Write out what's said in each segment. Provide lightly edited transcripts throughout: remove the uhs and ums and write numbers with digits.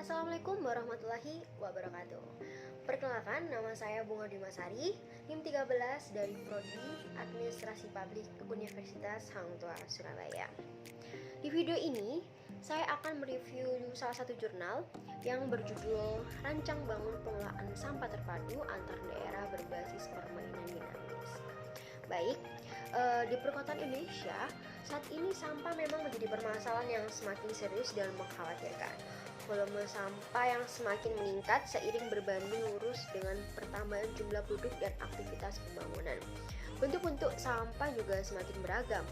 Assalamualaikum warahmatullahi wabarakatuh. Perkenalkan, nama saya Bunga Dimasari, NIM 13 dari Prodi Administrasi Publik Universitas Hang Tuah, Surabaya. Di video ini, saya akan mereview salah satu jurnal yang berjudul Rancang Bangun Pengelolaan Sampah Terpadu Antar Daerah Berbasis Permainan Dinamis. Baik, di perkotaan Indonesia, saat ini sampah memang menjadi permasalahan yang semakin serius dan mengkhawatirkan. Volume sampah yang semakin meningkat seiring berbanding lurus dengan pertambahan jumlah penduduk dan aktivitas pembangunan. Bentuk-bentuk sampah juga semakin beragam.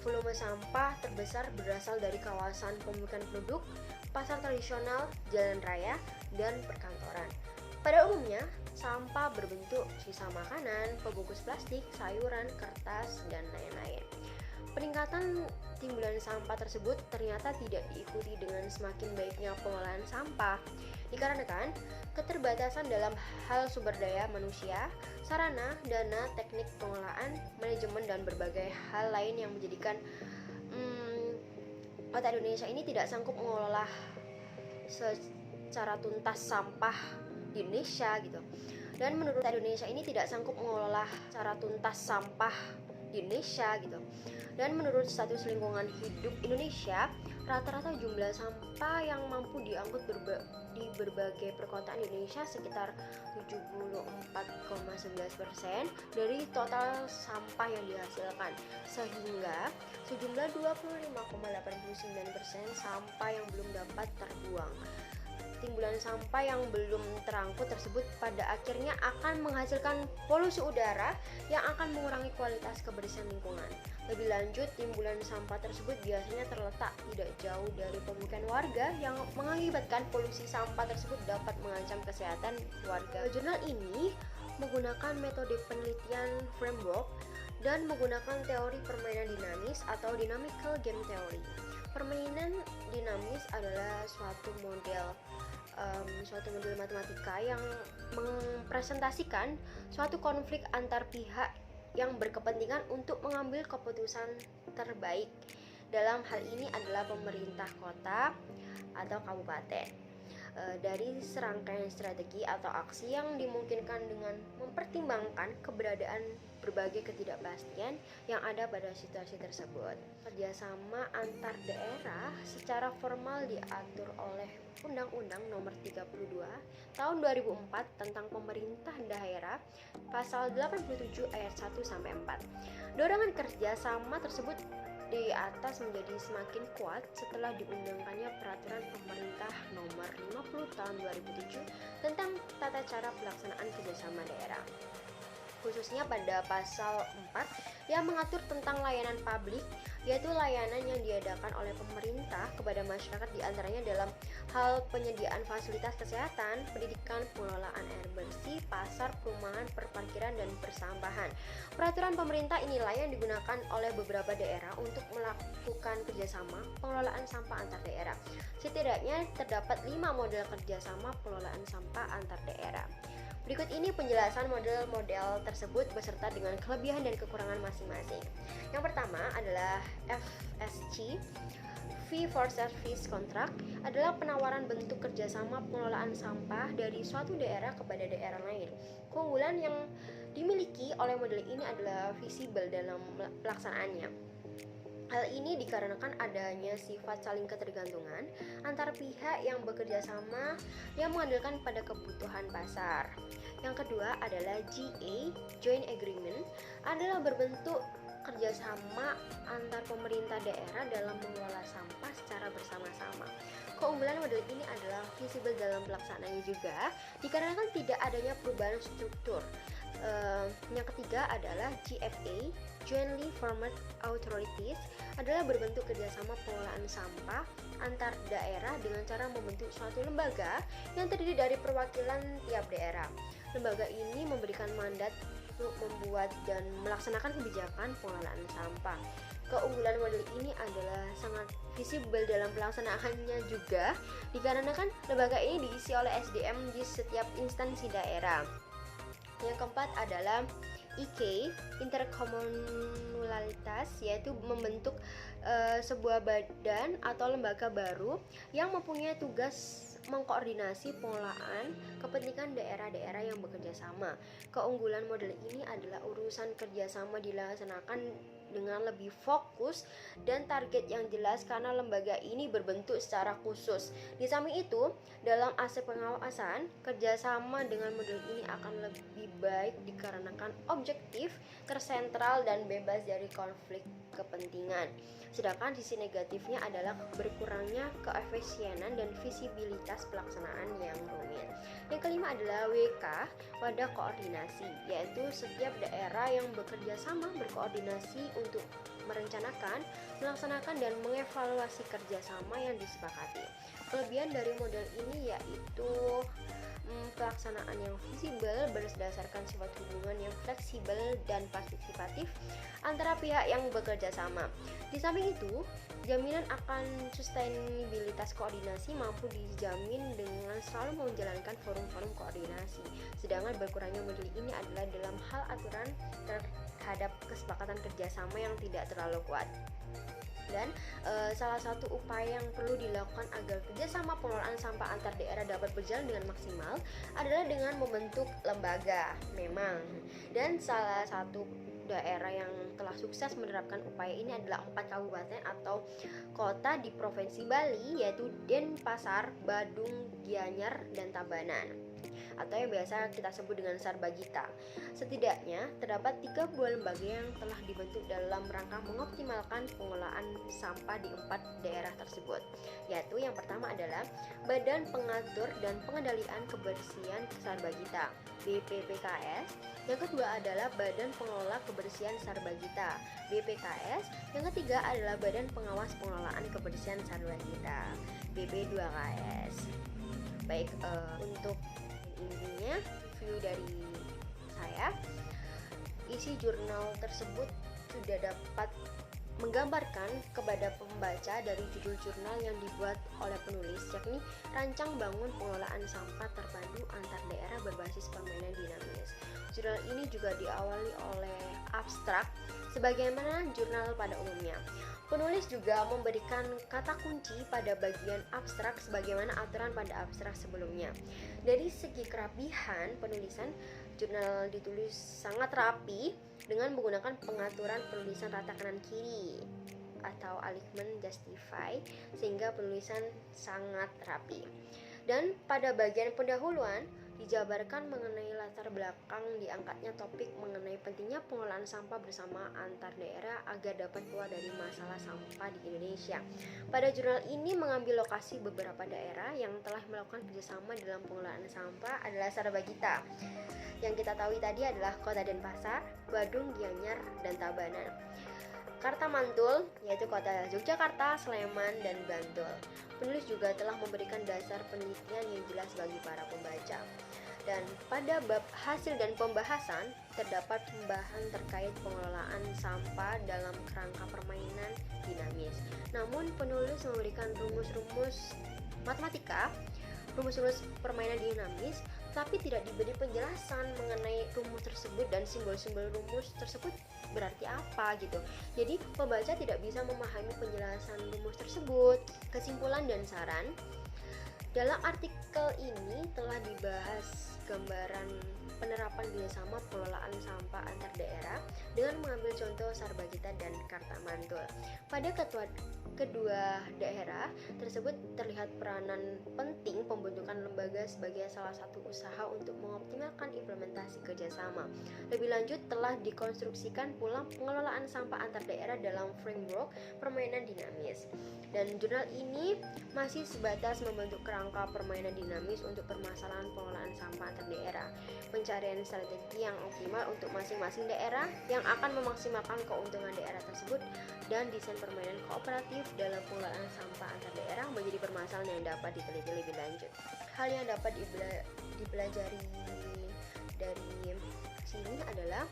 Volume sampah terbesar berasal dari kawasan pemukiman penduduk, pasar tradisional, jalan raya, dan perkantoran. Pada umumnya, sampah berbentuk sisa makanan, pembungkus plastik, sayuran, kertas, dan lain-lain. Peningkatan timbulan sampah tersebut ternyata tidak diikuti dengan semakin baiknya pengelolaan sampah, dikarenakan keterbatasan dalam hal sumber daya manusia, sarana, dana, teknik pengelolaan, manajemen, dan berbagai hal lain yang menjadikan kota Indonesia ini tidak sanggup mengelola secara tuntas sampah di Indonesia gitu. Dan menurut Indonesia ini tidak sanggup mengelola secara tuntas sampah di Indonesia gitu. Dan menurut status lingkungan hidup Indonesia, rata-rata jumlah sampah yang mampu diangkut di berbagai perkotaan Indonesia sekitar 74,11% dari total sampah yang dihasilkan, sehingga sejumlah 25,89% sampah yang belum dapat terbuang. Timbulan sampah yang belum terangkut tersebut pada akhirnya akan menghasilkan polusi udara yang akan mengurangi kualitas kebersihan lingkungan. Lebih lanjut, timbulan sampah tersebut biasanya terletak tidak jauh dari pemukiman warga yang mengakibatkan polusi sampah tersebut dapat mengancam kesehatan warga. Jurnal ini menggunakan metode penelitian framework dan menggunakan teori permainan dinamis atau dynamical game theory. Permainan dinamis adalah suatu model matematika yang mempresentasikan suatu konflik antar pihak yang berkepentingan untuk mengambil keputusan terbaik. Dalam hal ini adalah pemerintah kota atau kabupaten. Dari serangkaian strategi atau aksi yang dimungkinkan dengan mempertimbangkan keberadaan berbagai ketidakpastian yang ada pada situasi tersebut. Kerjasama antar daerah secara formal diatur oleh Undang-Undang Nomor 32 Tahun 2004 tentang Pemerintah Daerah, Pasal 87 ayat 1 sampai 4. Dorongan kerjasama tersebut di atas menjadi semakin kuat setelah diundangkannya Peraturan Pemerintah Nomor 50 Tahun 2007 tentang tata cara pelaksanaan kerjasama daerah, khususnya pada pasal 4 yang mengatur tentang layanan publik, yaitu layanan yang diadakan oleh pemerintah kepada masyarakat diantaranya dalam hal penyediaan fasilitas kesehatan, pendidikan, pengelolaan air bersih, pasar, perumahan, perparkiran, dan persampahan. Peraturan pemerintah inilah yang digunakan oleh beberapa daerah untuk melakukan kerjasama pengelolaan sampah antar daerah. Setidaknya terdapat 5 model kerjasama pengelolaan sampah antar daerah. Berikut ini penjelasan model-model tersebut beserta dengan kelebihan dan kekurangan masing-masing. Yang pertama adalah FSC, Fee for Service Contract, adalah penawaran bentuk kerjasama pengelolaan sampah dari suatu daerah kepada daerah lain. Keunggulan yang dimiliki oleh model ini adalah visible dalam pelaksanaannya. Hal ini dikarenakan adanya sifat saling ketergantungan antar pihak yang bekerja sama yang mengandalkan pada kebutuhan pasar. Yang kedua adalah GA, Joint Agreement, adalah berbentuk kerjasama antar pemerintah daerah dalam mengelola sampah secara bersama-sama. Keunggulan model ini adalah visible dalam pelaksanaannya juga, dikarenakan tidak adanya perubahan struktur. Yang ketiga adalah GFA, Jointly Formed Authorities, adalah berbentuk kerjasama pengelolaan sampah antar daerah dengan cara membentuk suatu lembaga yang terdiri dari perwakilan tiap daerah. Lembaga ini memberikan mandat untuk membuat dan melaksanakan kebijakan pengelolaan sampah. Keunggulan model ini adalah sangat visible dalam pelaksanaannya juga, dikarenakan lembaga ini diisi oleh SDM di setiap instansi daerah. Yang keempat adalah IK, interkomunalitas, yaitu membentuk sebuah badan atau lembaga baru yang mempunyai tugas mengkoordinasi pengelolaan kepentingan daerah-daerah yang bekerja sama. Keunggulan model ini adalah urusan kerjasama dilaksanakan dengan lebih fokus dan target yang jelas karena lembaga ini berbentuk secara khusus. Di samping itu, dalam aspek pengawasan, kerjasama dengan model ini akan lebih baik dikarenakan objektif, tersentral, dan bebas dari konflik kepentingan. Sedangkan sisi negatifnya adalah berkurangnya keefisienan dan visibilitas pelaksanaan yang rumit. Yang kelima adalah WK, wadah koordinasi, yaitu setiap daerah yang bekerja sama berkoordinasi untuk merencanakan, melaksanakan, dan mengevaluasi kerjasama yang disepakati. Kelebihan dari model ini yaitu pelaksanaan yang visible berdasarkan sifat hubungan yang fleksibel dan partisipatif antara pihak yang bekerja sama. Di samping itu, jaminan akan sustainabilitas koordinasi mampu dijamin dengan selalu menjalankan forum-forum koordinasi. Sedangkan berkurangnya model ini adalah dalam hal aturan terhadap kesepakatan kerjasama yang tidak terlalu kuat. Dan salah satu upaya yang perlu dilakukan agar kerjasama pengelolaan sampah antar daerah dapat berjalan dengan maksimal adalah dengan membentuk lembaga, memang. Dan salah satu daerah yang telah sukses menerapkan upaya ini adalah 4 kabupaten atau kota di Provinsi Bali, yaitu Denpasar, Badung, Gianyar, dan Tabanan, atau yang biasa kita sebut dengan Sarbagita. Setidaknya terdapat 32 lembaga yang telah dibentuk dalam rangka mengoptimalkan pengelolaan sampah di 4 daerah tersebut, yaitu yang pertama adalah Badan Pengatur dan Pengendalian Kebersihan Sarbagita (BPPKS), yang kedua adalah Badan Pengelola Kebersihan Sarbagita (BPKS), yang ketiga adalah Badan Pengawas Pengelolaan Kebersihan Sarbagita (BP2KS). Baik, untuk intinya review dari saya, isi jurnal tersebut sudah dapat menggambarkan kepada pembaca dari judul jurnal yang dibuat oleh penulis, yakni Rancang Bangun Pengelolaan Sampah Terpadu Antar Daerah Berbasis Permainan Dinamis. Jurnal ini juga diawali oleh abstrak sebagaimana jurnal pada umumnya. Penulis juga memberikan kata kunci pada bagian abstrak sebagaimana aturan pada abstrak sebelumnya. Dari segi kerapihan penulisan, jurnal ditulis sangat rapi dengan menggunakan pengaturan penulisan rata kanan kiri atau alignment justify, sehingga penulisan sangat rapi. Dan pada bagian pendahuluan dijabarkan mengenai latar belakang diangkatnya topik mengenai pentingnya pengelolaan sampah bersama antar daerah agar dapat keluar dari masalah sampah di Indonesia. Pada jurnal ini mengambil lokasi beberapa daerah yang telah melakukan kerjasama dalam pengelolaan sampah adalah Sarbagita. Yang kita tahu tadi adalah Kota Denpasar, Badung, Gianyar, dan Tabanan. Kartamantul, yaitu kota Yogyakarta, Sleman, dan Bantul. Penulis juga telah memberikan dasar penelitian yang jelas bagi para pembaca. Dan pada bab hasil dan pembahasan terdapat pembahasan terkait pengelolaan sampah dalam kerangka permainan dinamis. Namun penulis memberikan rumus-rumus matematika, rumus-rumus permainan dinamis, tapi tidak diberi penjelasan mengenai rumus tersebut dan simbol-simbol rumus tersebut berarti apa gitu. Jadi pembaca tidak bisa memahami penjelasan rumus tersebut. Kesimpulan dan saran, dalam artikel ini telah dibahas gambaran penerapan kerjasama pengelolaan sampah antar daerah dengan mengambil contoh Sarbagita dan Kartamantul. Pada kedua daerah tersebut terlihat peranan penting pembentukan lembaga sebagai salah satu usaha untuk mengoptimalkan implementasi kerjasama. Lebih lanjut telah dikonstruksikan pula pengelolaan sampah antar daerah dalam framework permainan dinamis. Dan jurnal ini masih sebatas membentuk kerangka permainan dinamis untuk permasalahan pengelolaan sampah antar daerah, pencarian strategi yang optimal untuk masing-masing daerah yang akan memaksimalkan keuntungan daerah tersebut, dan desain permainan kooperatif dalam pengelolaan sampah antar daerah menjadi permasalahan yang dapat diteliti lebih lanjut. Hal yang dapat dipelajari dari sini adalah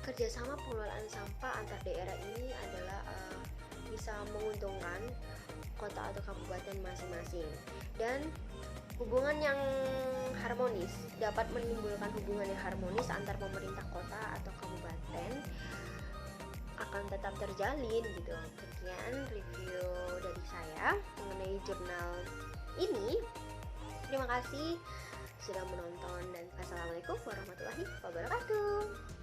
kerjasama pengelolaan sampah antar daerah ini adalah bisa menguntungkan kota atau kabupaten masing-masing, dan hubungan yang harmonis dapat menimbulkan hubungan yang harmonis antar pemerintah kota atau kabupaten akan tetap terjalin gitu. Sekian review dari saya mengenai jurnal ini. Terima kasih sudah menonton dan assalamualaikum warahmatullahi wabarakatuh.